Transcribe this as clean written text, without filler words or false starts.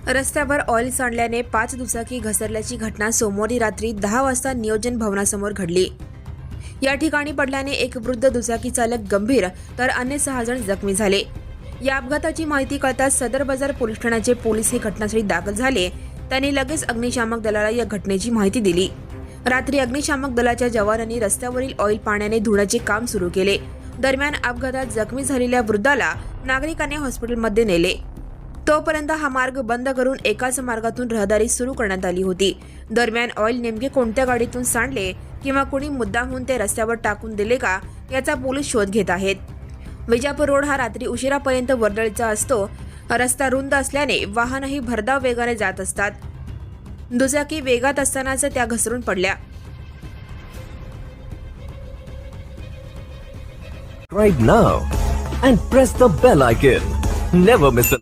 रस्त्यावर ऑइल सांडल्याने 5 दुचाकी घसरल्याची घटना सोमवारी रात्री 10 वाजता नियोजन भवनासमोर घडली। या ठिकाणी पडल्याने एक वृद्ध दुचाकी चालक गंभीर तर अन्य 6 जण जखमी झाले। या अपघाताची माहिती कळताच सदर बाजार पोलीस ठाण्याचे पोलीस हे घटनास्थळी दाखल झाले। त्यांनी लगेच अग्निशामक दलाला या घटनेची माहिती दिली। रात्री अग्निशामक दलाच्या जवानांनी रस्त्यावरील ऑइल पाण्याने धुण्याचे काम सुरू केले। दरम्यान अपघातात जखमी झालेल्या वृद्धाला नागरिकांनी हॉस्पिटलमध्ये नेले। तोपर्यंत हा मार्ग बंद करून एकाच मार्गातून रहदारी सुरू करण्यात आली होती। दरम्यान ऑइल नेमके कोणत्या गाडीतून सांडले किंवा कोणी मुद्दामहून ते रस्त्यावर टाकून दिले का याचा पोलीस शोध घेत आहेत। विजापूर रोड हा रात्री उशिरापर्यंत वर्दळीचा असतो। रस्ता रुंद असल्याने वाहनही भरधाव वेगाने जात असतात। दुचाकी वेगात असतानाच त्या घसरून पडल्या। Subscribe now and press the bell icon. Never miss an